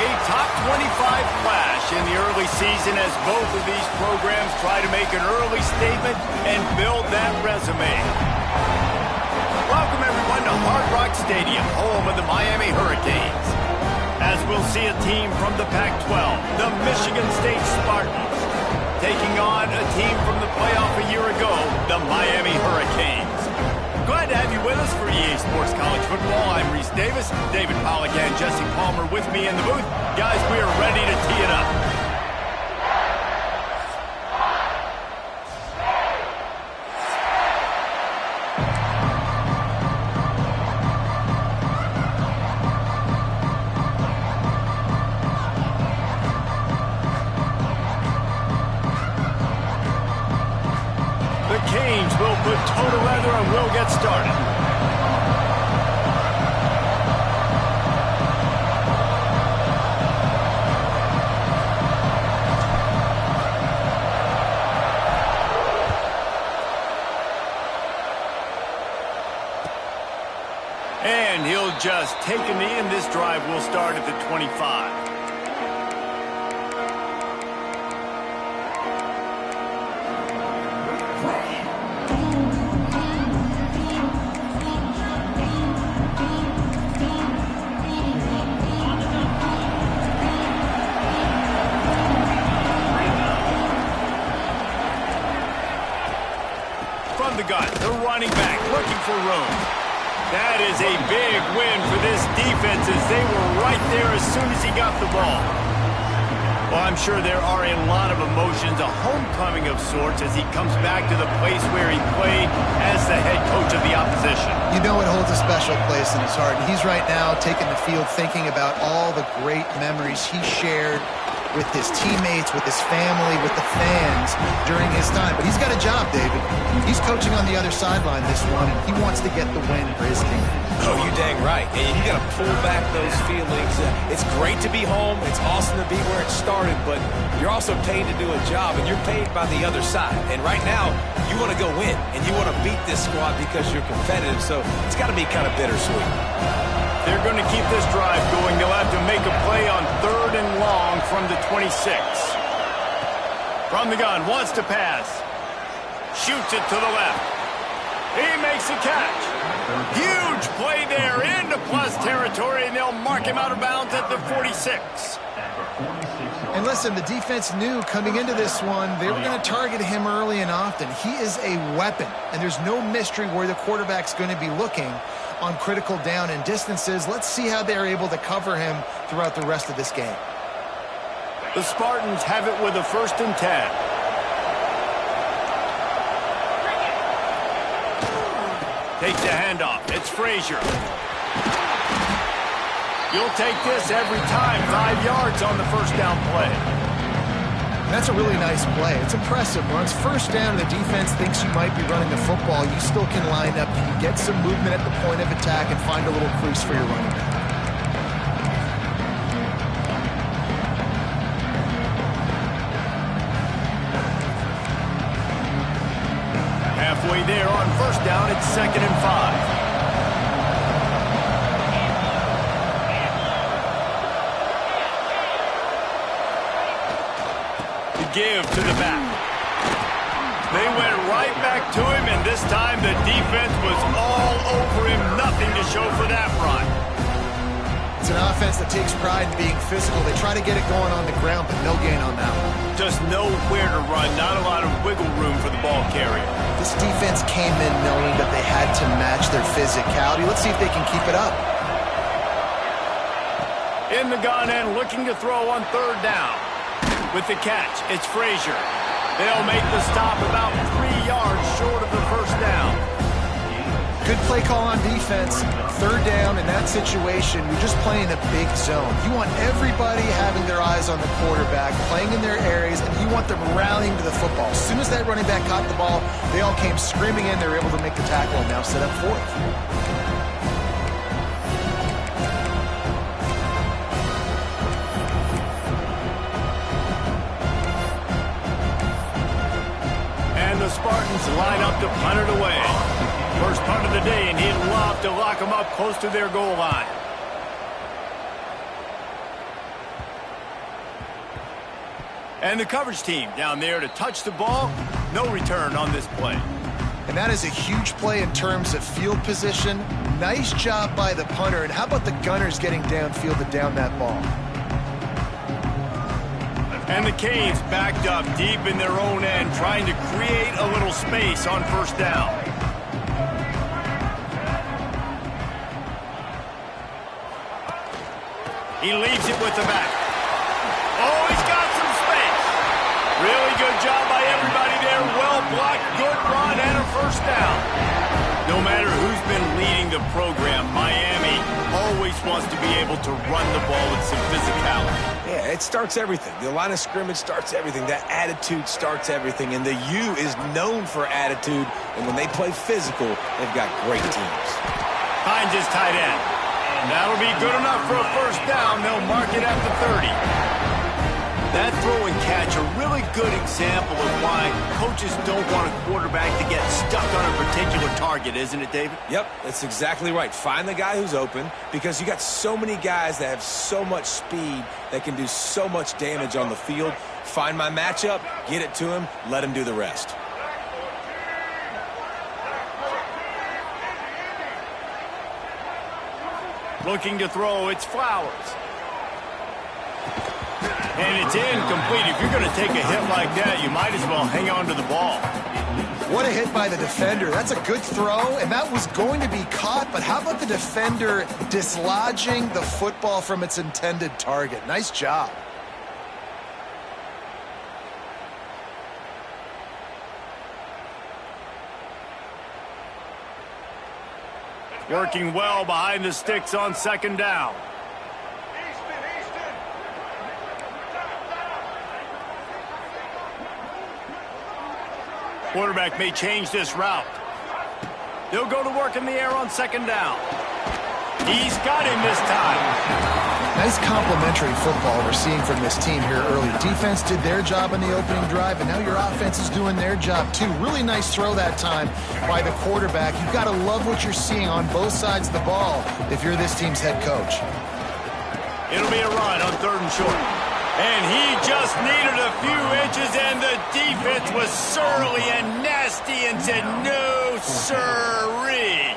A top 25 flash in the early season as both of these programs try to make an early statement and build that resume. Welcome everyone to Hard Rock Stadium, home of the Miami Hurricanes. As we'll see a team from the Pac-12, the Michigan State Spartans, taking on a team from the playoff a year ago, the Miami Hurricanes. Glad to have you with us for EA Sports College Football. I'm Reese Davis, David Pollack and Jesse Palmer with me in the booth. Guys, we are ready to tee it up. Canes will put total leather and we'll get started. And he'll just take a knee, and this drive will start at the 25. From the gun, the running back looking for room. That is a big win for this defense as they were right there as soon as he got the ball. Well, I'm sure there are a lot of emotions, a homecoming of sorts as he comes back to the place where he played as the head coach of the opposition. You know it holds a special place in his heart. And he's right now taking the field thinking about all the great memories he shared with his teammates, with his family, with the fans during his time. But he's got a job, David. He's coaching on the other sideline this one, and he wants to get the win for his team. Oh, you dang right. And you got to pull back those feelings. It's great to be home. It's awesome to be where it started, but you're also paid to do a job, and you're paid by the other side. And right now, you want to go win, and you want to beat this squad because you're competitive, so it's got to be kind of bittersweet. They're going to keep this drive going. They'll have to make a play on 3rd and long from the 26. From the gun, wants to pass. Shoots it to the left. He makes a catch. Huge play there into plus territory, and they'll mark him out of bounds at the 46. And listen, the defense knew coming into this one, they were going to target him early and often. He is a weapon, and there's no mystery where the quarterback's going to be looking on critical down and distances. Let's see how they're able to cover him throughout the rest of this game. The Spartans have it with a 1st and 10. Takes the handoff. It's Frazier. You'll take this every time. 5 yards on the 1st down play. That's a really nice play. It's impressive. When it's 1st down and the defense thinks you might be running the football, you still can line up. You can get some movement at the point of attack and find a little crease for your running back. Halfway there on 1st down, it's 2nd and 5. Give to the back. They went right back to him, and this time the defense was all over him. Nothing to show for that run. It's an offense that takes pride in being physical. They try to get it going on the ground, but no gain on that one. Just nowhere to run. Not a lot of wiggle room for the ball carrier. This defense came in knowing that they had to match their physicality. Let's see if they can keep it up. In the gun and looking to throw on 3rd down. With the catch, it's Frazier. They'll make the stop about 3 yards short of the 1st down. Good play call on defense. 3rd down in that situation, you're just playing a big zone. You want everybody having their eyes on the quarterback, playing in their areas, and you want them rallying to the football. As soon as that running back caught the ball, they all came screaming in. They were able to make the tackle and now set up 4th. The Spartans line up to punt it away. First punt of the day, and he'd love to lock them up close to their goal line. And the coverage team down there to touch the ball. No return on this play. And that is a huge play in terms of field position. Nice job by the punter. And how about the gunners getting downfield to down that ball? And the Canes backed up deep in their own end, trying to create a little space on first down. He leaves it with the back. Oh, he's got some space. Really good job by everybody there. Well blocked, good run, and a first down. No matter who's been leading the program, Miami always wants to be able to run the ball with some physicality. Yeah, it starts everything. The line of scrimmage starts everything. That attitude starts everything. And the U is known for attitude. And when they play physical, they've got great teams. Hines is tight end. And that'll be good enough for a first down. They'll mark it at the 30. That throw and catch, a really good example of why coaches don't want a quarterback to get stuck on a particular target, isn't it, David? Yep, that's exactly right. Find the guy who's open, because you got so many guys that have so much speed that can do so much damage on the field. Find my matchup, get it to him, let him do the rest. Looking to throw, it's Flowers. And it's incomplete. If you're going to take a hit like that, you might as well hang on to the ball. What a hit by the defender. That's a good throw, and that was going to be caught, but how about the defender dislodging the football from its intended target? Nice job. Working well behind the sticks on second down. Quarterback may change this route. They'll go to work in the air on second down. He's got him this time. Nice complimentary football we're seeing from this team here early. Defense did their job on the opening drive, and now your offense is doing their job too. Really nice throw that time by the quarterback. You've got to love what you're seeing on both sides of the ball if you're this team's head coach. It'll be a run on third and short. And he just needed a few inches, and the defense was surly and nasty and said, no, sirree.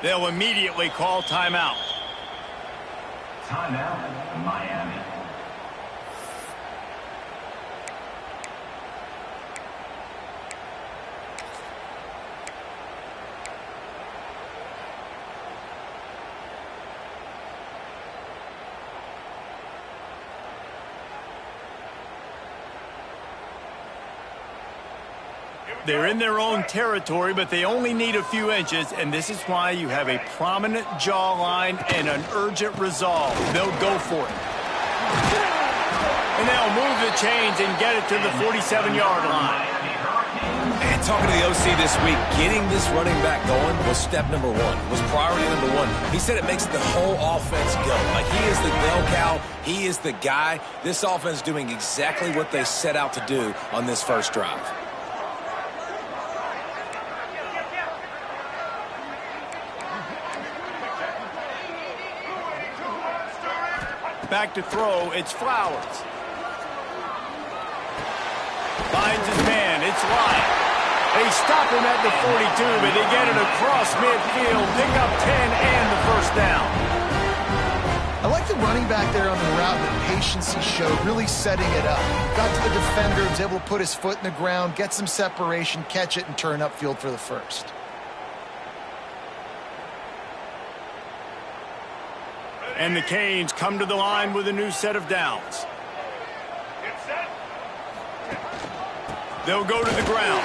They'll immediately call timeout. Timeout, Miami. They're in their own territory, but they only need a few inches, and this is why you have a prominent jawline and an urgent resolve. They'll go for it. And they'll move the chains and get it to the 47-yard line. And talking to the OC this week, getting this running back going was step number one, was priority number one. He said it makes the whole offense go. Like, he is the bell cow. He is the guy. This offense is doing exactly what they set out to do on this first drive. Back to throw, it's Flowers. Finds his man, it's Lyon. They stop him at the 42, but they get it across midfield, pick up 10 and the first down. I like the running back there on the route, the patience he showed, really setting it up. Got to the defender, was able to put his foot in the ground, get some separation, catch it, and turn upfield for the first. And the Canes come to the line with a new set of downs. They'll go to the ground.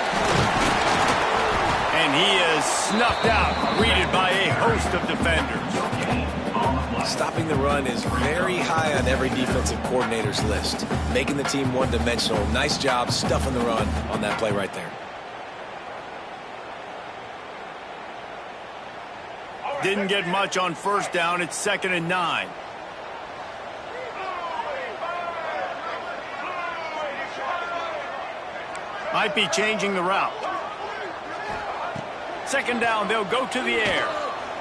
And he is snuffed out, greeted by a host of defenders. Stopping the run is very high on every defensive coordinator's list. Making the team one-dimensional. Nice job stuffing the run on that play right there. Didn't get much on first down. It's 2nd and 9. Might be changing the route. 2nd down, they'll go to the air.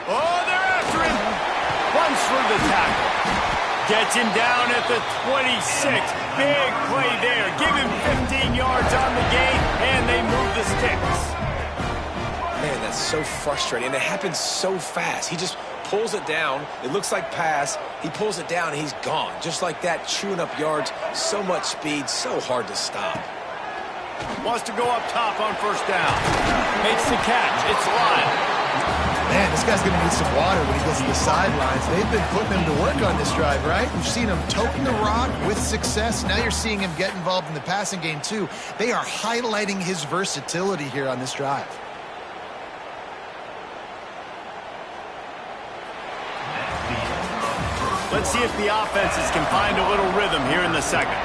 Oh, they're after him. Runs through the tackle. Gets him down at the 26. Big play there. Give him 15 yards on the gain, and they move the sticks. Man, that's so frustrating. And it happens so fast. He just pulls it down. It looks like pass. He pulls it down, and he's gone. Just like that, chewing up yards. So much speed, so hard to stop. Wants to go up top on first down. Makes the catch. It's Lyle. Man, this guy's going to need some water when he gets to the sidelines. They've been putting him to work on this drive, right? We've seen him toting the rock with success. Now you're seeing him get involved in the passing game, too. They are highlighting his versatility here on this drive. Let's see if the offenses can find a little rhythm here in the second.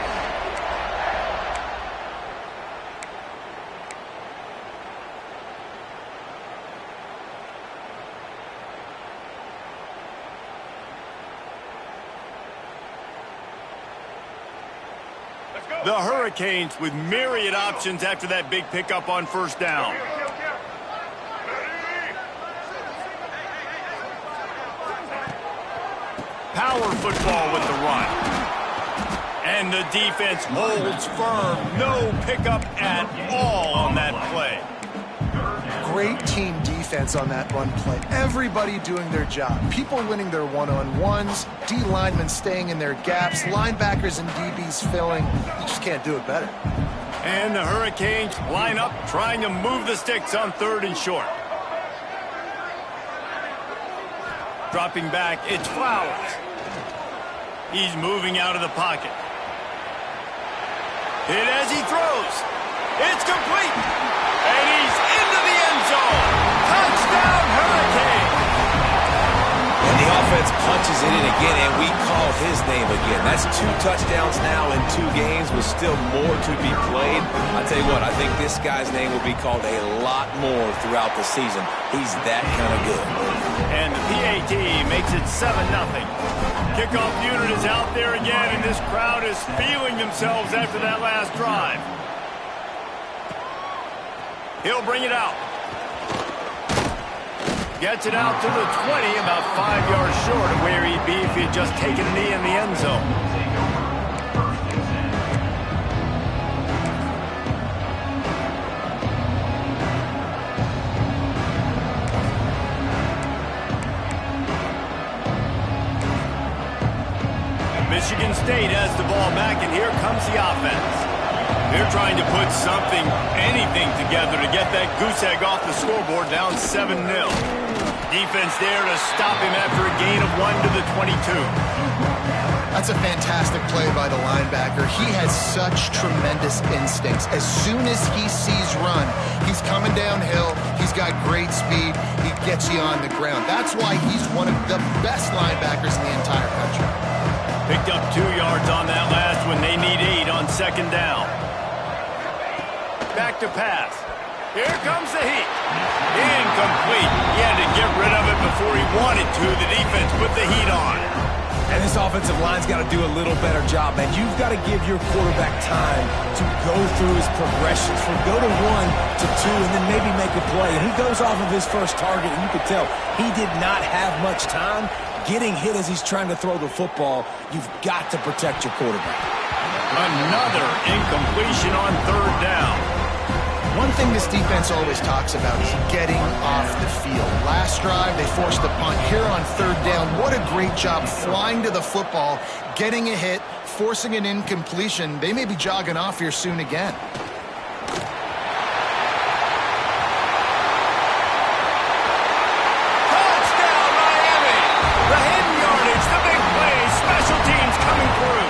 The Hurricanes with myriad options after that big pickup on first down. Power football with the run. And the defense holds firm. No pickup at all on that play. Great team defense on that run play. Everybody doing their job. People winning their one-on-ones, D linemen staying in their gaps, linebackers and DBs filling. You just can't do it better. And the Hurricanes line up, trying to move the sticks on 3rd and short. Dropping back, it's Flowers. He's moving out of the pocket. Hit as he throws. It's complete. And he's into the end zone. Touchdown, Hurricane. And the offense punches it in again, and we call his name again. That's 2 touchdowns now in 2 games with still more to be played. I tell you what, I think this guy's name will be called a lot more throughout the season. He's that kind of good. And the PAT makes it 7-0. Kickoff unit is out there again, and this crowd is feeling themselves after that last drive. He'll bring it out. Gets it out to the 20, about 5 yards short of where he'd be if he had just taken a knee in the end zone. Michigan State has the ball back, and here comes the offense. They're trying to put something, anything together to get that goose egg off the scoreboard, down 7-0. Defense there to stop him after a gain of 1 to the 22. That's a fantastic play by the linebacker. He has such tremendous instincts. As soon as he sees run, he's coming downhill. He's got great speed. He gets you on the ground. That's why he's one of the best linebackers in the entire country. Picked up 2 yards on that last one. They need 8 on 2nd down. Back to pass. Here comes the heat. Incomplete. He had to get rid of it before he wanted to. The defense put the heat on. And this offensive line's got to do a little better job, man. You've got to give your quarterback time to go through his progressions from go to 1 to 2 and then maybe make a play. And he goes off of his first target, and you could tell he did not have much time getting hit as he's trying to throw the football. You've got to protect your quarterback. Another incompletion on 3rd down. One thing this defense always talks about is getting off the field. Last drive, they forced a punt. Here on 3rd down, what a great job flying to the football, getting a hit, forcing an incompletion. They may be jogging off here soon again. Touchdown, Miami! The hidden yardage, the big play, special teams coming through.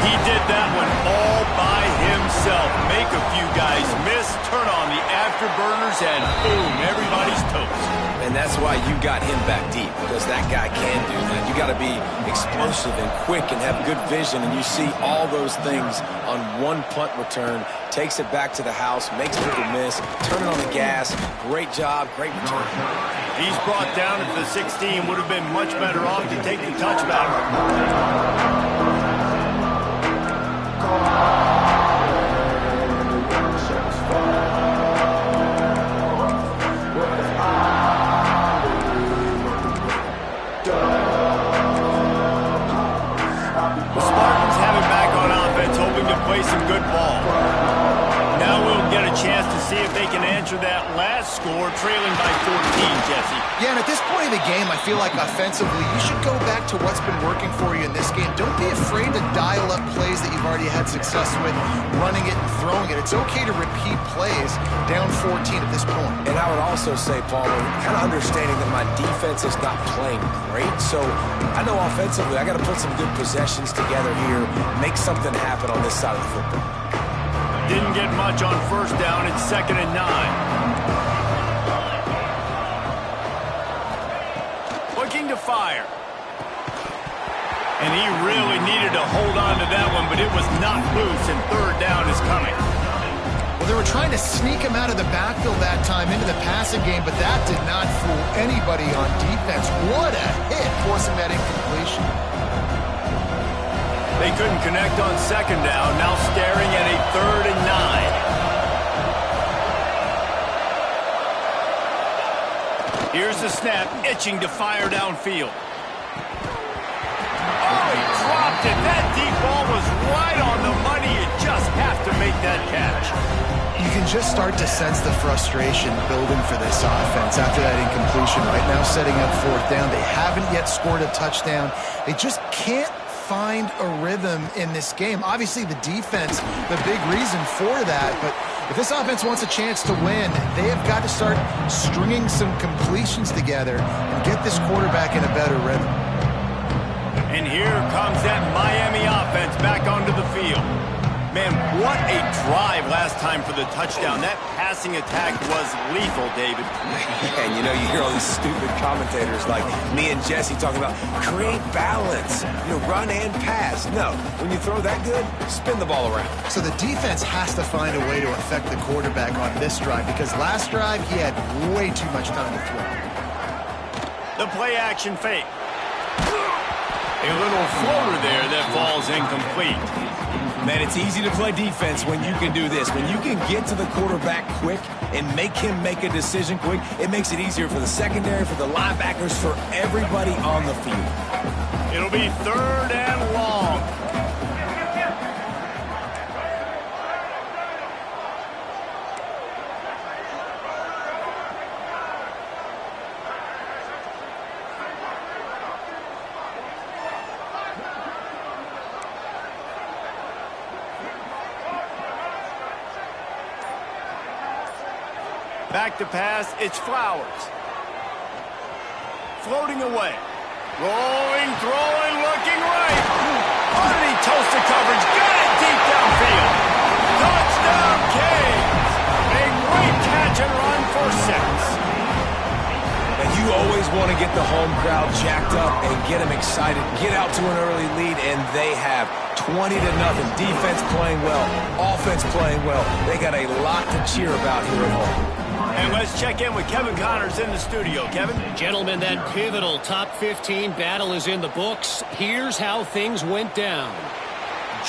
He did that one all by himself. Make a few guys miss, turn on the afterburners, and boom, everybody's toast. And that's why you got him back deep, because that guy can do that. You got to be explosive and quick and have good vision, and you see all those things on one punt return. Takes it back to the house, makes people miss, turn it on the gas. Great job, great return. He's brought down at the 16. Would have been much better off to take the touchback. The Spartans have it back on offense, hoping to play some good ball. Now we'll get a chance to see if they can answer that last score, trailing by 14, Jesse. Yeah, and at this point in the game, I feel like offensively, you should go back to what's been working for you in this game. Don't be afraid to dial up plays that you've already had success with, running it and throwing it. It's okay to repeat plays down 14 at this point. And I would also say, Paul, kind of understanding that my defense is not playing great, so I know offensively I got to put some good possessions together here, make something happen on this side of the football. Didn't get much on first down. It's 2nd and 9. Looking to fire. And he really needed to hold on to that one, but it was not loose, and 3rd down is coming. Well, they were trying to sneak him out of the backfield that time into the passing game, but that did not fool anybody on defense. What a hit, forcing that incompletion. They couldn't connect on 2nd down, now staring at a 3rd and 9. Here's the snap, itching to fire downfield. Oh, he dropped it. That deep ball was right on the money. You just have to make that catch. You can just start to sense the frustration building for this offense after that incompletion. Right now, setting up 4th down. They haven't yet scored a touchdown. They just can't find a rhythm in this game. Obviously, the defense, the big reason for that, but if this offense wants a chance to win, they have got to start stringing some completions together and get this quarterback in a better rhythm. And here comes that Miami offense back onto the field. Man, what a drive last time for the touchdown. That passing attack was lethal, David. And you know, you hear all these stupid commentators like me and Jesse talking about create balance, run and pass. No, when you throw that good, spin the ball around. So the defense has to find a way to affect the quarterback on this drive, because last drive he had way too much time to throw. The play action fake. A little floater there that falls incomplete. Man, it's easy to play defense when you can do this. When you can get to the quarterback quick and make him make a decision quick, it makes it easier for the secondary, for the linebackers, for everybody on the field. It'll be 3rd and long. Back to pass, it's Flowers. Floating away. Rolling, throwing, looking right. Oh, did he toast the coverage? Got it deep downfield. Touchdown, Canes. A great catch and run for 6. And you always want to get the home crowd jacked up and get them excited. Get out to an early lead, and they have 20-0. Defense playing well. Offense playing well. They got a lot to cheer about here at home. And let's check in with Kevin Connors in the studio. Kevin? Gentlemen, that pivotal top 15 battle is in the books. Here's how things went down.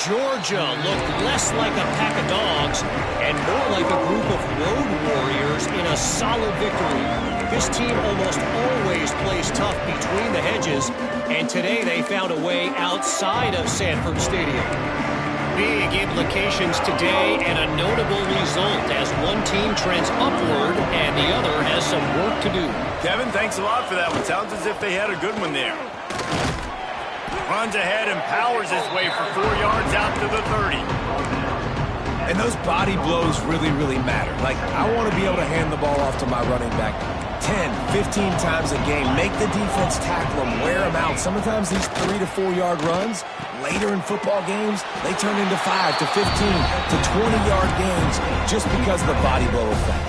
Georgia looked less like a pack of dogs and more like a group of road warriors in a solid victory. This team almost always plays tough between the hedges, and today they found a way outside of Sanford Stadium. Big implications today and a notable result as one team trends upward and the other has some work to do. Kevin, thanks a lot for that one. Sounds as if they had a good one there. Runs ahead and powers his way for 4 yards out to the 30. And those body blows really, really matter. Like, I want to be able to hand the ball off to my running back 10, 15 times a game. Make the defense tackle them, wear them out. Sometimes these 3 to 4 yard runs, later in football games, they turn into 5 to 15 to 20 yard games just because of the body blow effect.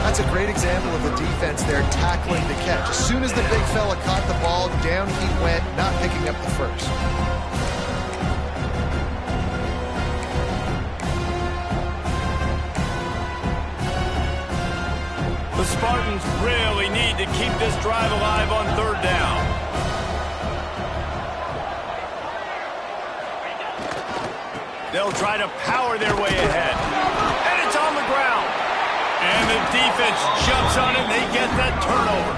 That's a great example of the defense there tackling the catch. As soon as the big fella caught the ball, down he went, not picking up the first. The Spartans really need to keep this drive alive on third down. They'll try to power their way ahead. And it's on the ground. And the defense jumps on it, and they get that turnover.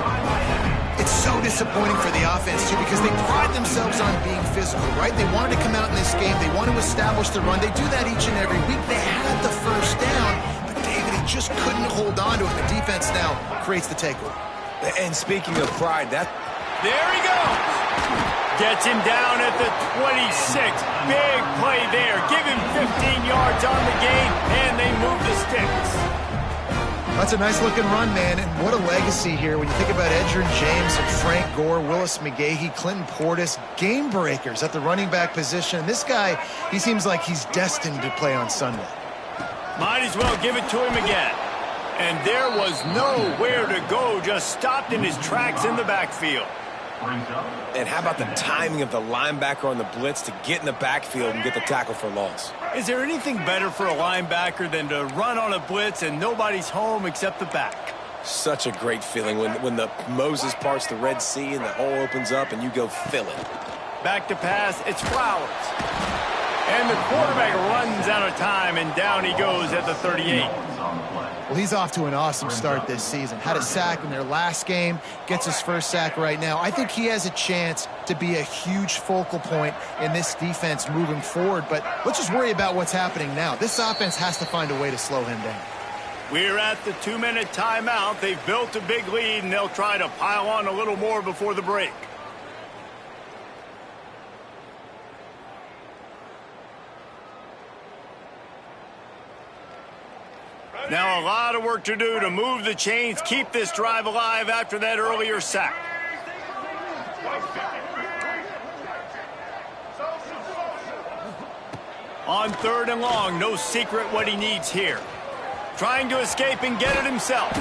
It's so disappointing for the offense, too, because they pride themselves on being physical, right? They wanted to come out in this game. They want to establish the run. They do that each and every week. They had the first down, but David, he just couldn't hold on to it. The defense now creates the takeaway. And speaking of pride, there he goes. Gets him down at the 26. Big play there. Give him 15 yards on the game, and they move the sticks. That's a nice-looking run, man, and what a legacy here when you think about Edgerrin James and Frank Gore, Willis McGahee, Clinton Portis, game breakers at the running back position. This guy, he seems like he's destined to play on Sunday. Might as well give it to him again. And there was nowhere to go, just stopped in his tracks in the backfield. And how about the timing of the linebacker on the blitz to get in the backfield and get the tackle for loss? Is there anything better for a linebacker than to run on a blitz and nobody's home except the back? Such a great feeling when the Moses parts the Red Sea and the hole opens up and you go fill it. Back to pass, it's Flowers. And the quarterback runs out of time, and down he goes at the 38. Well, he's off to an awesome start this season. Had a sack in their last game, gets his first sack right now. I think he has a chance to be a huge focal point in this defense moving forward, but let's just worry about what's happening now. This offense has to find a way to slow him down. We're at the 2-minute timeout. They've built a big lead, and they'll try to pile on a little more before the break. Now a lot of work to do to move the chains, keep this drive alive after that earlier sack. On third and long, no secret what he needs here. Trying to escape and get it himself.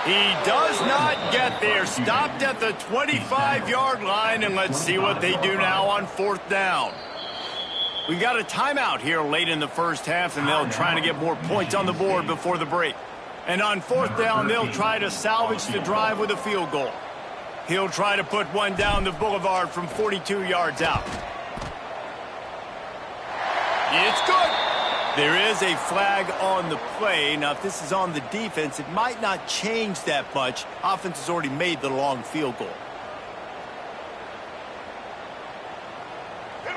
He does not get there. Stopped at the 25-yard line, and let's see what they do now on fourth down. We got a timeout here late in the first half, and they'll try to get more points on the board before the break. And on fourth down, they'll try to salvage the drive with a field goal. He'll try to put one down the boulevard from 42 yards out. It's good. There is a flag on the play. Now, if this is on the defense, it might not change that much. Offense has already made the long field goal.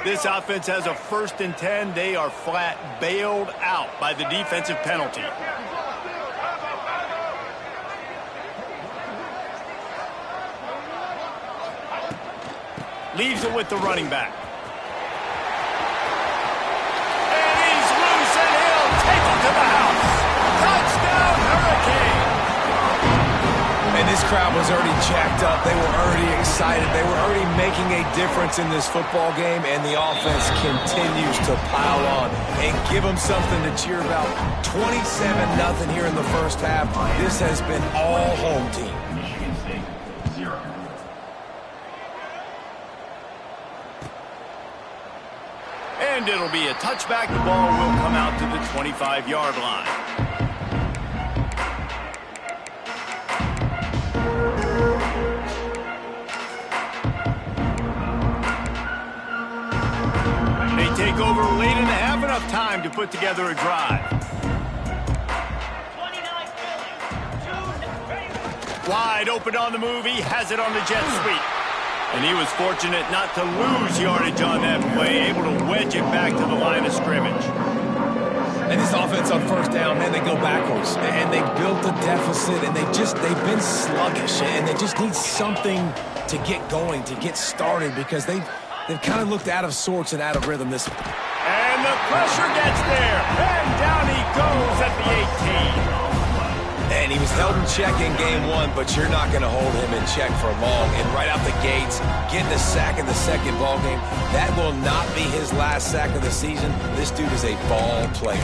This offense has a 1st and 10. They are flat bailed out by the defensive penalty. Leaves it with the running back. And he's loose, and he'll take it to the house. Touchdown, Hurricane! And this crowd was already jacked up. They were already excited. They were already making a difference in this football game, and the offense continues to pile on and give them something to cheer about. 27-0 here in the first half. This has been all home team. Michigan State, 0. And it'll be a touchback. The ball will come out to the 25-yard line. Take over late in the half, enough time to put together a drive. Wide open on the move, he has it on the jet sweep. And he was fortunate not to lose yardage on that play, able to wedge it back to the line of scrimmage. And this offense on first down, man, they go backwards. And they built a deficit, and they've been sluggish. And they just need something to get going, to get started, because they've kind of looked out of sorts and out of rhythm this. And the pressure gets there. And down he goes at the 18. And he was held in check in game one, but you're not going to hold him in check for long. And right out the gates, getting a sack in the second ball game, that will not be his last sack of the season. This dude is a ball player.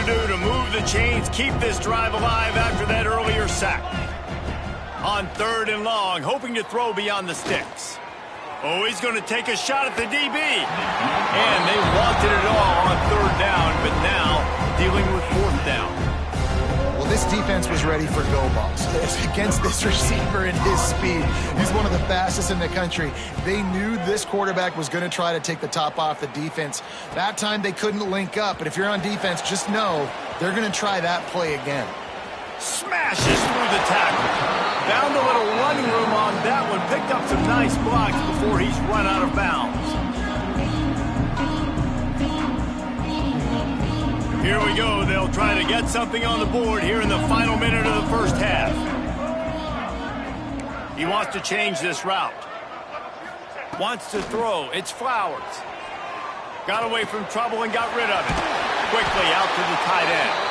to do to move the chains, keep this drive alive after that earlier sack. On 3rd and long, hoping to throw beyond the sticks. Oh, he's going to take a shot at the DB. And they wanted it all on 3rd down, but now dealing with 4th down. Well, this defense was ready for go balls against this receiver and his speed. He's one of the fastest in the country. They knew this quarterback was going to try to take the top off the defense. That time they couldn't link up, but if you're on defense, just know they're going to try that play again. Smashes through the tackle. Found a little running room on that one. Picked up some nice blocks before he's run out of bounds. Here we go. They'll try to get something on the board here in the final minute of the first half. He wants to change this route. Wants to throw. It's Flowers. Got away from trouble and got rid of it. Quickly out to the tight end.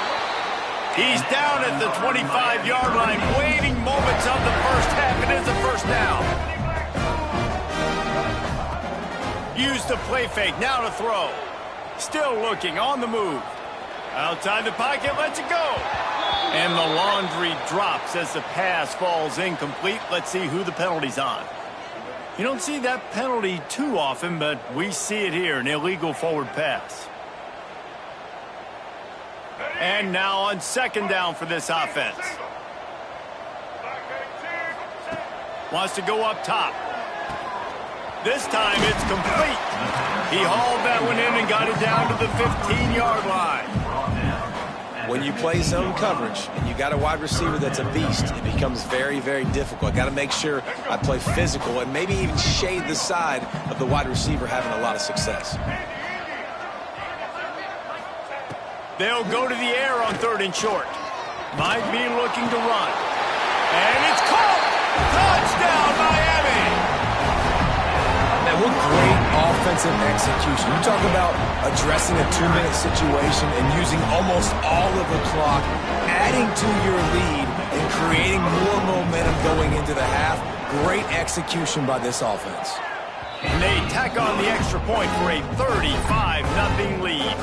He's down at the 25-yard line, waiting moments of the first half. It is a first down. Use the play fake, now to throw. Still looking, on the move. Outside the pocket, lets it go. And the laundry drops as the pass falls incomplete. Let's see who the penalty's on. You don't see that penalty too often, but we see it here, an illegal forward pass. And now on 2nd down for this offense. Wants to go up top. This time it's complete. He hauled that one in and got it down to the 15-yard line. When you play zone coverage and you got a wide receiver that's a beast, it becomes very, very difficult. I got to make sure I play physical and maybe even shade the side of the wide receiver having a lot of success. They'll go to the air on 3rd and short. Might be looking to run. And it's caught! Touchdown, Miami! Man, what great offensive execution. You talk about addressing a 2-minute situation and using almost all of the clock, adding to your lead and creating more momentum going into the half. Great execution by this offense. And they tack on the extra point for a 35-0 lead.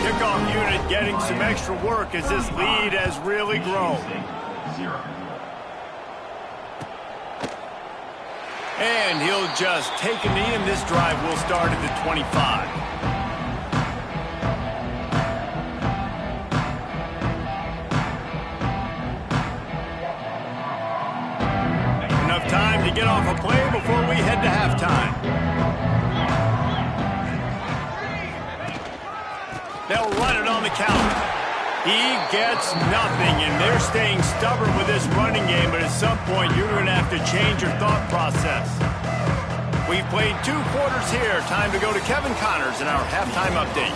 Kickoff unit getting some extra work as this lead has really grown. And he'll just take a knee, and this drive will start at the 25. Enough time to get off a play before we head to halftime. They'll run it on the counter. He gets nothing, and they're staying stubborn with this running game, but at some point you're going to have to change your thought process. We've played 2 quarters here. Time to go to Kevin Connors in our halftime update.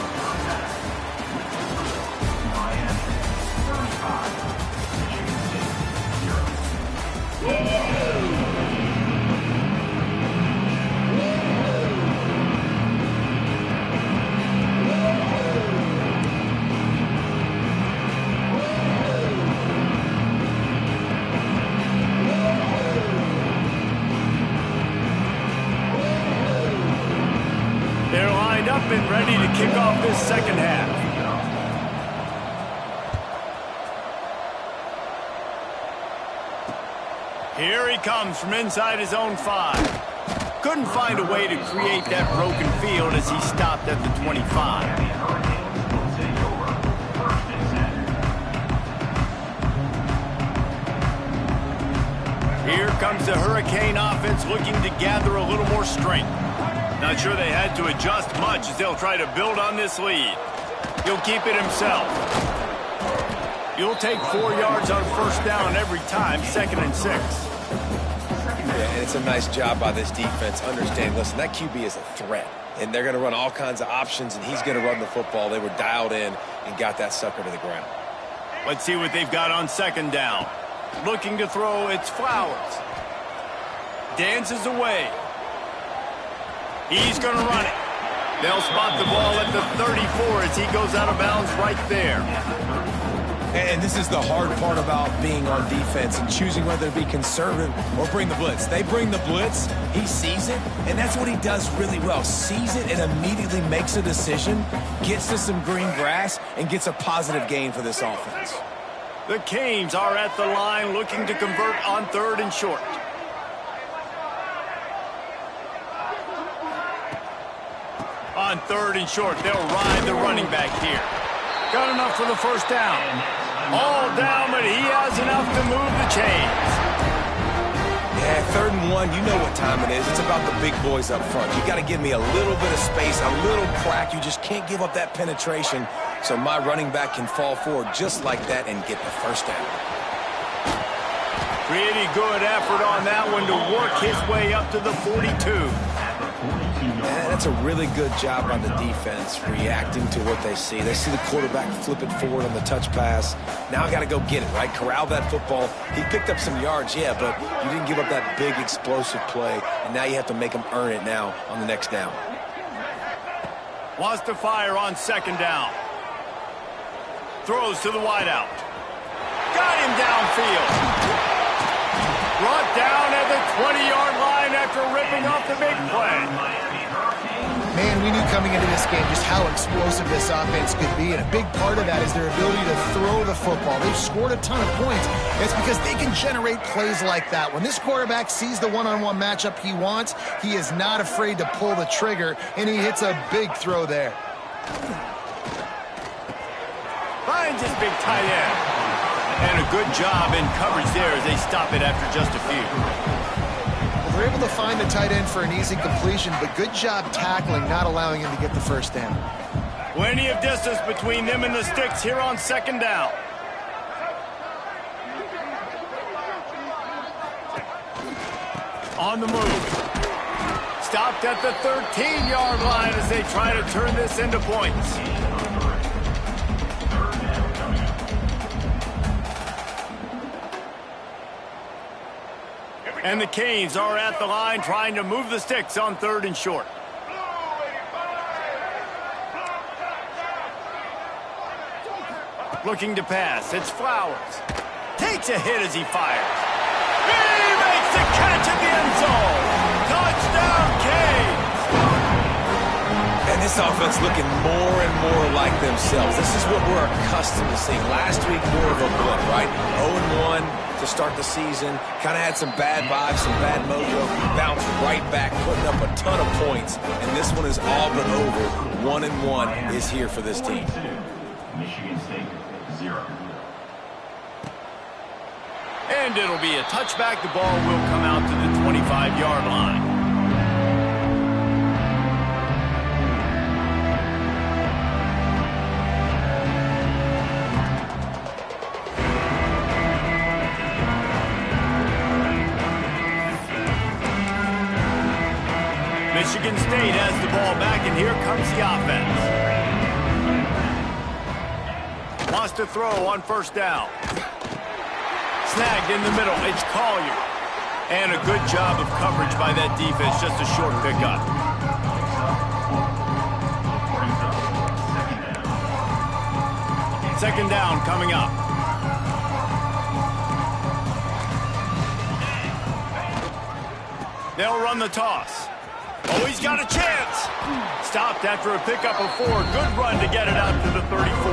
Up and ready to kick off this second half. Here he comes from inside his own 5. Couldn't find a way to create that broken field as he stopped at the 25. Here comes the Hurricane offense looking to gather a little more strength. Not sure they had to adjust much as they'll try to build on this lead. He'll keep it himself. He'll take 4 yards on 1st down every time, 2nd and 6. Yeah, and it's a nice job by this defense understanding, listen, that QB is a threat. And they're going to run all kinds of options, and he's going to run the football. They were dialed in and got that sucker to the ground. Let's see what they've got on 2nd down. Looking to throw, it's Flowers. Dances away. He's going to run it. They'll spot the ball at the 34 as he goes out of bounds right there. And this is the hard part about being on defense and choosing whether to be conservative or bring the blitz. They bring the blitz, he sees it, and that's what he does really well. Sees it and immediately makes a decision, gets to some green grass, and gets a positive gain for this offense. The Canes are at the line looking to convert on 3rd and short. On 3rd and short, they'll ride the running back here. Got enough for the first down. All down, but he has enough to move the chains. Yeah, 3rd and 1, you know what time it is. It's about the big boys up front. You got to give me a little bit of space, a little crack. You just can't give up that penetration so my running back can fall forward just like that and get the first down. Pretty good effort on that one to work his way up to the 42. Yeah, that's a really good job on the defense, reacting to what they see. They see the quarterback flip it forward on the touch pass. Now I got to go get it, right? Corral that football. He picked up some yards, yeah, but you didn't give up that big explosive play, and now you have to make him earn it now on the next down. Wants to fire on 2nd down. Throws to the wideout. Got him downfield. Brought down at the 20-yard line after ripping off the big play. Man, we knew coming into this game just how explosive this offense could be, and a big part of that is their ability to throw the football. They've scored a ton of points. It's because they can generate plays like that. When this quarterback sees the one-on-one matchup he wants, he is not afraid to pull the trigger, and he hits a big throw there. Finds his big tight end. And a good job in coverage there as they stop it after just a few. They're able to find the tight end for an easy completion, but good job tackling, not allowing him to get the first down. Plenty of distance between them and the sticks here on 2nd down. On the move. Stopped at the 13-yard line as they try to turn this into points. And the Canes are at the line trying to move the sticks on 3rd and short. Looking to pass. It's Flowers. Takes a hit as he fires. He makes the catch at the end zone. Touchdown, Canes! And this offense looking more and more like themselves. This is what we're accustomed to seeing. Last week, more of a blip, right? 0-1. To start the season, kind of had some bad vibes, some bad mojo, bounced right back, putting up a ton of points, and this one is all but over. 1-1 is here for this team. Michigan State 0. And it'll be a touchback. The ball will come out to the 25-yard line. Michigan State has the ball back, and here comes the offense. Wants to throw on 1st down. Snagged in the middle. It's Collier. And a good job of coverage by that defense. Just a short pickup. Second down coming up. They'll run the toss. Oh, he's got a chance. Stopped after a pickup of 4. Good run to get it out to the 34.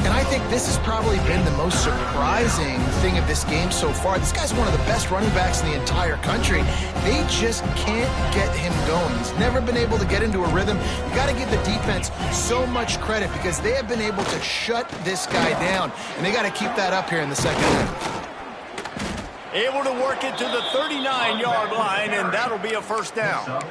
And I think this has probably been the most surprising thing of this game so far. This guy's one of the best running backs in the entire country. They just can't get him going. He's never been able to get into a rhythm. You got to give the defense so much credit because they have been able to shut this guy down. And they got to keep that up here in the second half. Able to work it to the 39-yard line, and that'll be a first down.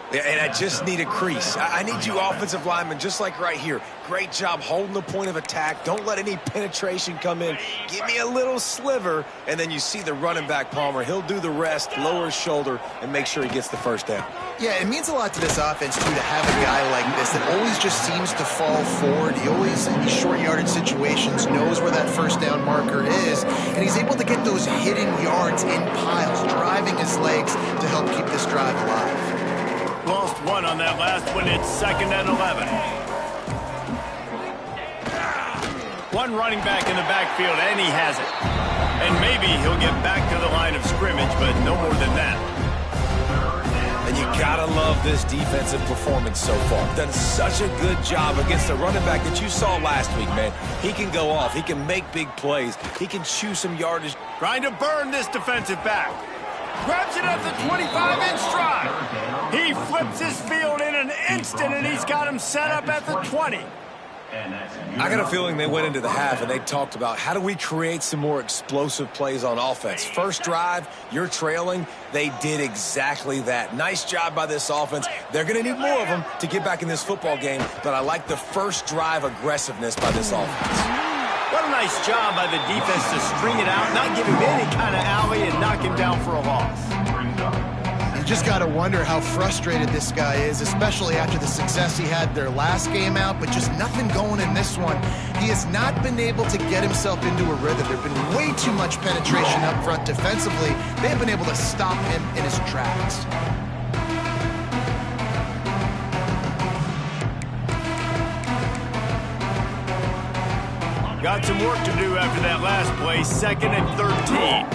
Yeah, and I just need a crease. I need you offensive linemen, just like right here. Great job holding the point of attack. Don't let any penetration come in. Give me a little sliver, and then you see the running back, Palmer. He'll do the rest, lower his shoulder, and make sure he gets the first down. Yeah, it means a lot to this offense, too, to have a guy like this that always just seems to fall forward. He always, in these short yardage situations, knows where that first down marker is, and he's able to get those hidden yards in piles, driving his legs to help keep this drive alive. Lost one on that last one. It's 2nd and 11. One running back in the backfield, and he has it. And maybe he'll get back to the line of scrimmage, but no more than that. And you gotta love this defensive performance so far. Done such a good job against the running back that you saw last week, man. He can go off. He can make big plays. He can chew some yardage. Trying to burn this defensive back. Grabs it at the 25-inch stride. He flips his field in an instant, and he's got him set up at the 20. I got a feeling they went into the half and they talked about how do we create some more explosive plays on offense. First drive, you're trailing. They did exactly that. Nice job by this offense. They're going to need more of them to get back in this football game, but I like the first drive aggressiveness by this offense. What a nice job by the defense to string it out, not give him any kind of alley, and knock him down for a loss. You just got to wonder how frustrated this guy is, especially after the success he had their last game out, but just nothing going in this one. He has not been able to get himself into a rhythm. There have been way too much penetration up front defensively. They've been able to stop him in his tracks. Got some work to do after that last play, 2nd and 13.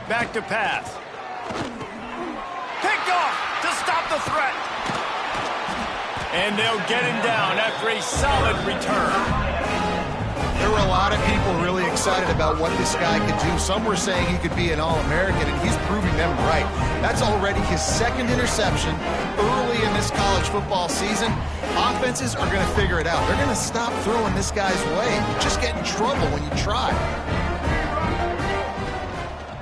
Back to pass. Picked off to stop the threat. And they'll get him down after a solid return. There were a lot of people really excited about what this guy could do. Some were saying he could be an All-American, and he's proving them right. That's already his 2nd interception early in this college football season. Offenses are going to figure it out. They're going to stop throwing this guy's way. You just get in trouble when you try.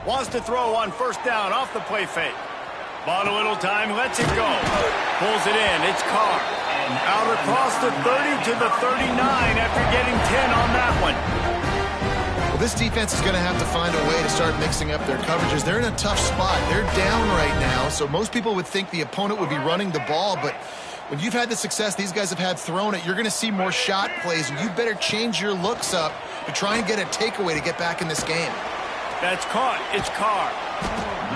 Wants to throw on 1st down off the play fake. Bought a little time, lets it go. Pulls it in, it's Carr. Out across the 30 to the 39 after getting 10 on that one. Well, this defense is going to have to find a way to start mixing up their coverages. They're in a tough spot. They're down right now, so most people would think the opponent would be running the ball, but when you've had the success these guys have had throwing it, you're going to see more shot plays, and you better change your looks up to try and get a takeaway to get back in this game. That's caught. It's Carr.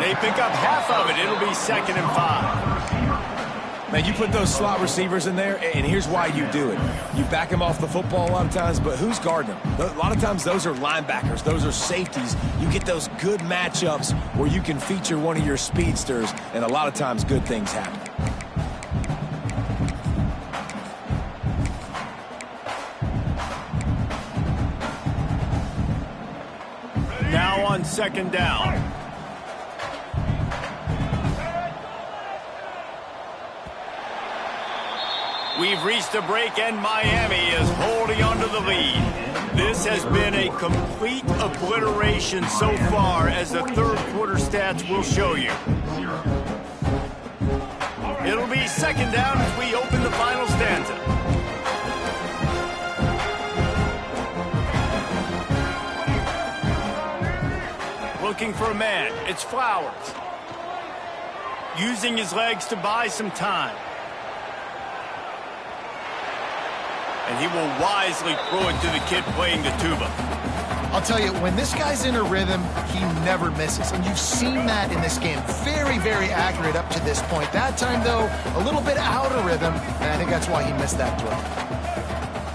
They pick up half of it. It'll be 2nd and 5. Man, you put those slot receivers in there, and here's why you do it. You back them off the football a lot of times, but who's guarding them? A lot of times those are linebackers. Those are safeties. You get those good matchups where you can feature one of your speedsters, and a lot of times good things happen. Now on 2nd down. We've reached a break, and Miami is holding on to the lead. This has been a complete obliteration so far, as the 3rd quarter stats will show you. It'll be 2nd down as we open the final stanza. Looking for a man. It's Flowers. Using his legs to buy some time. And he will wisely throw it to the kid playing the tuba. I'll tell you, when this guy's in a rhythm, he never misses. And you've seen that in this game. Very, very accurate up to this point. That time, though, a little bit out of rhythm, and I think that's why he missed that throw.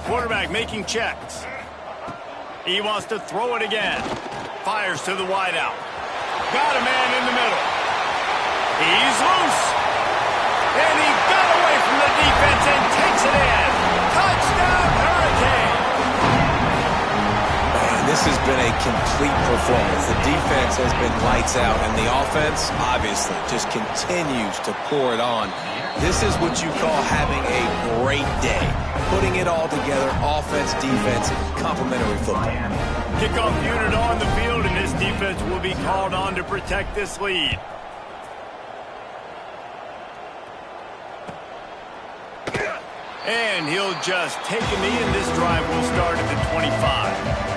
Quarterback making checks. He wants to throw it again. Fires to the wideout. Got a man in the middle. He's loose. And he got away from the defense and takes it in. Touchdown, Hurricane. Man, this has been a complete performance. The defense has been lights out, and the offense, obviously, just continues to pour it on. This is what you call having a great day. Putting it all together, offense, defense, complementary football. Kickoff unit on the field, and this defense will be called on to protect this lead. And he'll just take a knee, and this drive will start at the 25.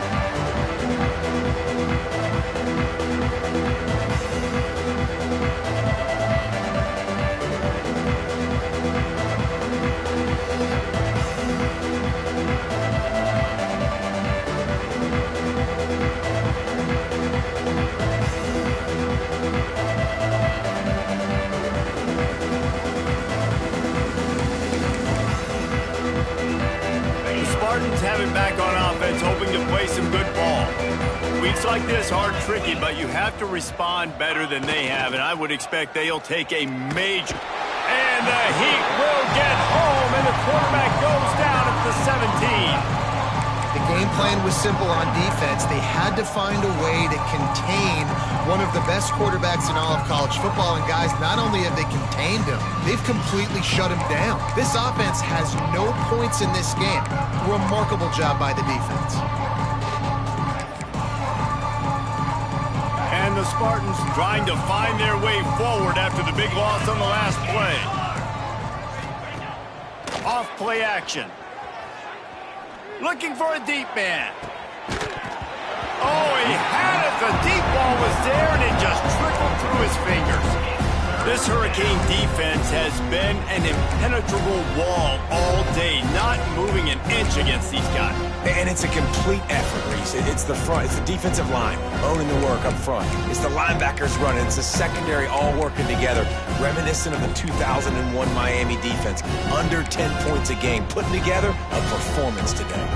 it back on offense, hoping to play some good ball. Weeks like this are tricky, but you have to respond better than they have, and I would expect they'll take a major. And the Heat will get home, and the quarterback goes down at the 17. The game plan was simple on defense. They had to find a way to contain one of the best quarterbacks in all of college football. And guys, not only have they contained him, they've completely shut him down. This offense has no points in this game. Remarkable job by the defense. And the Spartans trying to find their way forward after the big loss on the last play. Off play action. Looking for a deep man. Oh, he had it. The deep ball was there, and it just trickled through his fingers. This Hurricane defense has been an impenetrable wall all day, not moving an inch against these guys. And it's a complete effort, Reese. It's the front. It's the defensive line owning the work up front. It's the linebackers running. It's the secondary all working together, reminiscent of the 2001 Miami defense. Under 10 points a game, putting together a performance today.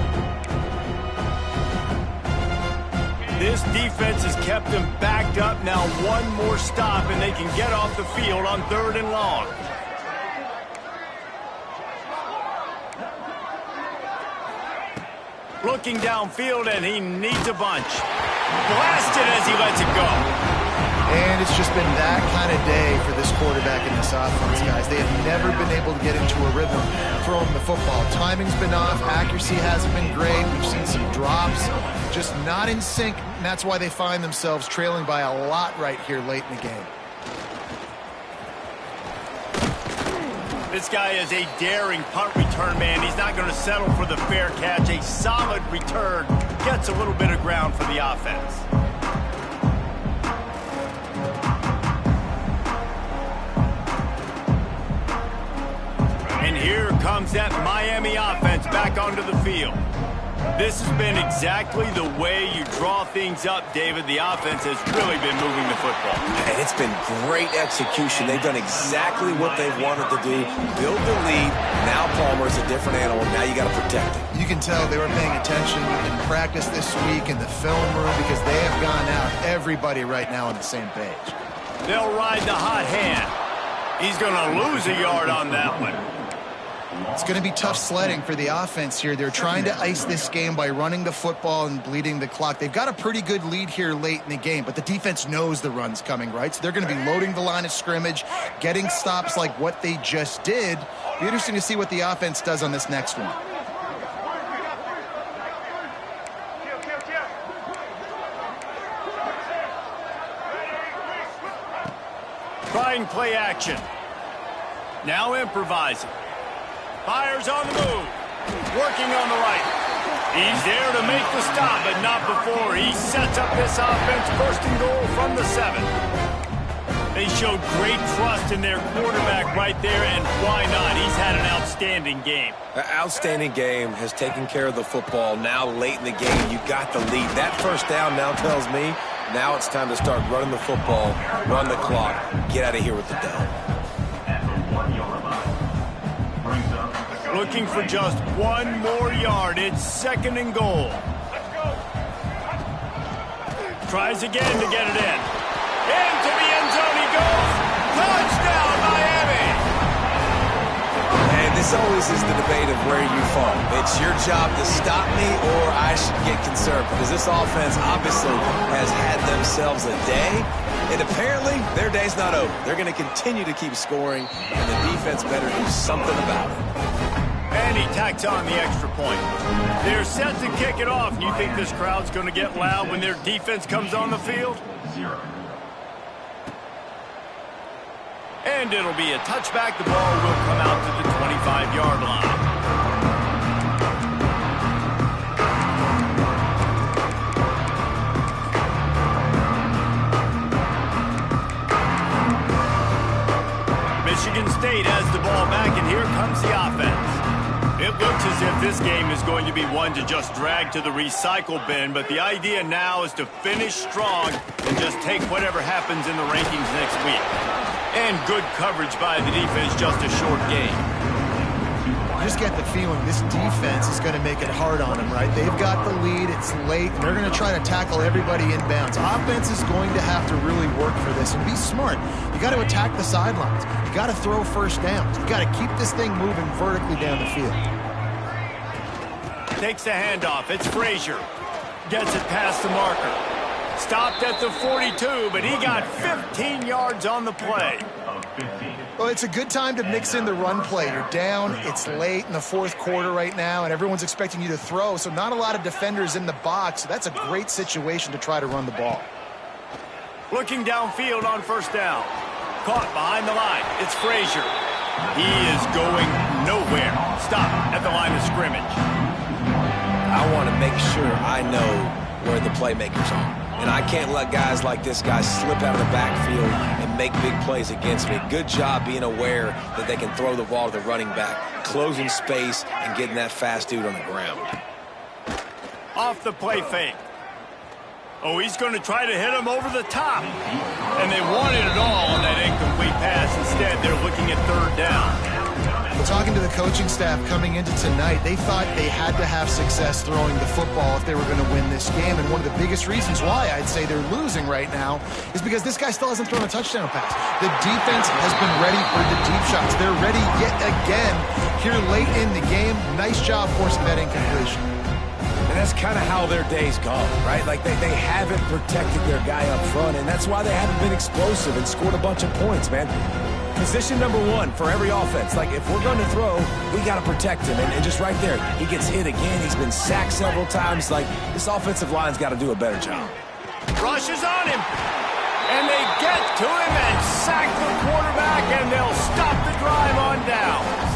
This defense has kept them backed up. Now one more stop, and they can get off the field on 3rd and long. Looking downfield, and he needs a bunch. Blasted as he lets it go. And it's just been that kind of day for this quarterback and this offense, guys. They have never been able to get into a rhythm throwing the football. Timing's been off. Accuracy hasn't been great. We've seen some drops. Just not in sync, and that's why they find themselves trailing by a lot right here late in the game. This guy is a daring punt return man. He's not going to settle for the fair catch. A solid return gets a little bit of ground for the offense. And here comes that Miami offense back onto the field. This has been exactly the way you draw things up, David. The offense has really been moving the football. And it's been great execution. They've done exactly what they've wanted to do. Build the lead. Now Palmer's a different animal. Now you got to protect it. You can tell they were paying attention in practice this week in the film room because they have gone out, everybody right now on the same page. They'll ride the hot hand. He's going to lose a yard on that one. It's going to be tough sledding for the offense here. They're trying to ice this game by running the football and bleeding the clock. They've got a pretty good lead here late in the game, but the defense knows the run's coming, right? So they're going to be loading the line of scrimmage, getting stops like what they just did. Be interesting to see what the offense does on this next one. Trying play action. Now improvising. Fires on the move. Working on the right. He's there to make the stop, but not before he sets up this offense. 1st and goal from the 7. They showed great trust in their quarterback right there, and why not? He's had an outstanding game. An outstanding game, has taken care of the football. Now late in the game, you got the lead. That first down now tells me now it's time to start running the football, run the clock, get out of here with the down. Looking for just one more yard. It's 2nd and goal. Tries again to get it in. Into the end zone he goes. Touchdown, Miami! And this always is the debate of where you fall. It's your job to stop me or I should get concerned because this offense obviously has had themselves a day. And apparently, their day's not over. They're going to continue to keep scoring, and the defense better do something about it. And he tacks on the extra point. They're set to kick it off. You think this crowd's going to get loud when their defense comes on the field? 0. And it'll be a touchback. The ball will come out to the 25-yard line. Michigan State has the ball back, and here comes the offense. It looks as if this game is going to be one to just drag to the recycle bin, but the idea now is to finish strong and just take whatever happens in the rankings next week. And good coverage by the defense, just a short game. you just get the feeling this defense is going to make it hard on them, right? They've got the lead, it's late, and they're going to try to tackle everybody inbounds. Offense is going to have to really work for this and be smart. You got to attack the sidelines. You got to throw first downs. You got to keep this thing moving vertically down the field. Takes the handoff. It's Frazier. Gets it past the marker. Stopped at the 42, but he got 15 yards on the play. Well, it's a good time to mix in the run play. You're down, it's late in the fourth quarter right now, and everyone's expecting you to throw, so not a lot of defenders in the box. So that's a great situation to try to run the ball. Looking downfield on first down. Caught behind the line. It's Frazier. He is going nowhere. Stop at the line of scrimmage. I want to make sure I know where the playmakers are. And I can't let guys like this guy slip out of the backfield and make big plays against me. Good job being aware that they can throw the ball to the running back, closing space, and getting that fast dude on the ground. Off the play fake. Oh, he's going to try to hit him over the top. And they wanted it all on that incomplete pass. Instead, they're looking at third down. Talking to the coaching staff coming into tonight, they thought they had to have success throwing the football if they were going to win this game. And one of the biggest reasons why I'd say they're losing right now is because this guy still hasn't thrown a touchdown pass. The defense has been ready for the deep shots. They're ready yet again here late in the game. Nice job forcing that incompletion. And that's kind of how their day's gone, right? Like they haven't protected their guy up front, and that's why they haven't been explosive and scored a bunch of points, man. Position number one for every offense. Like, if we're going to throw, we got to protect him. And just right there, he gets hit again. He's been sacked several times. Like, this offensive line's got to do a better job. Rushes on him. And they get to him and sack the quarterback, and they'll stop the drive on down.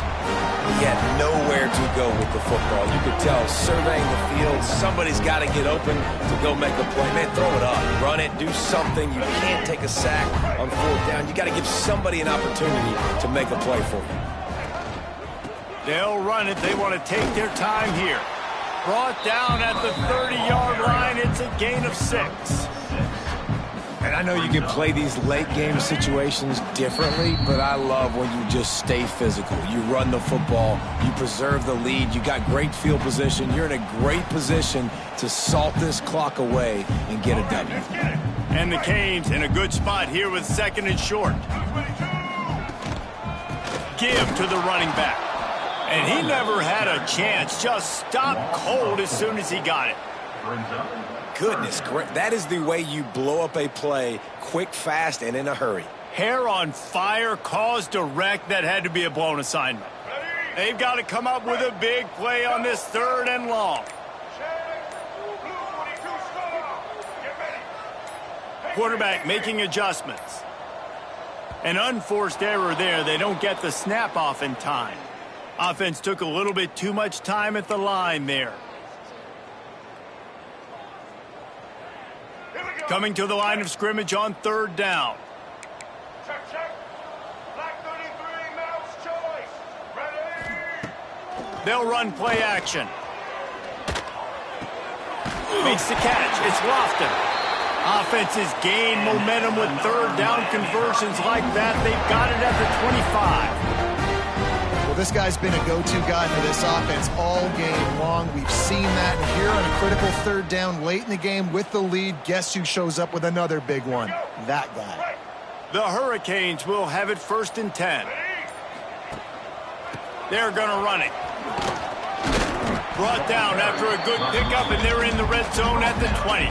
He had nowhere to go with the football. You could tell, surveying the field, somebody's got to get open to go make a play. Man, throw it up. Run it. Do something. You can't take a sack on fourth down. You got to give somebody an opportunity to make a play for you. They'll run it. They want to take their time here. Brought down at the 30-yard line. It's a gain of 6. And I know you can play these late-game situations differently, but I love when you just stay physical. You run the football, you preserve the lead, you got great field position, you're in a great position to salt this clock away and get a W. And the Canes in a good spot here with second and short. Give to the running back. And he never had a chance, just stopped cold as soon as he got it. Goodness, that is the way you blow up a play, quick, fast, and in a hurry. Hair on fire, cause direct. That had to be a blown assignment. They've got to come up with a big play on this third and long. Quarterback making adjustments. An unforced error there. They don't get the snap off in time. Offense took a little bit too much time at the line there. Coming to the line of scrimmage on third down. Check. Black 33, mouse choice. Ready? They'll run play action. Makes the catch. It's Lofton. Offenses gain momentum with third down conversions like that. They've got it at the 25. Well, this guy's been a go-to guy for this offense all game long. We've seen that. And here on a critical third down late in the game with the lead, guess who shows up with another big one? That guy. The Hurricanes will have it 1st and 10. They're going to run it. Brought down after a good pickup, and they're in the red zone at the 20.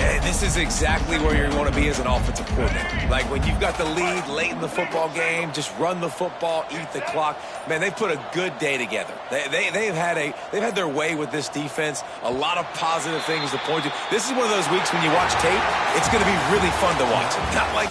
And this is exactly where you want to be as an offensive coordinator. Like when you've got the lead late in the football game, just run the football, eat the clock. Man, they've put a good day together. They've had their way with this defense. A lot of positive things to point to. This is one of those weeks when you watch tape, it's going to be really fun to watch. Not like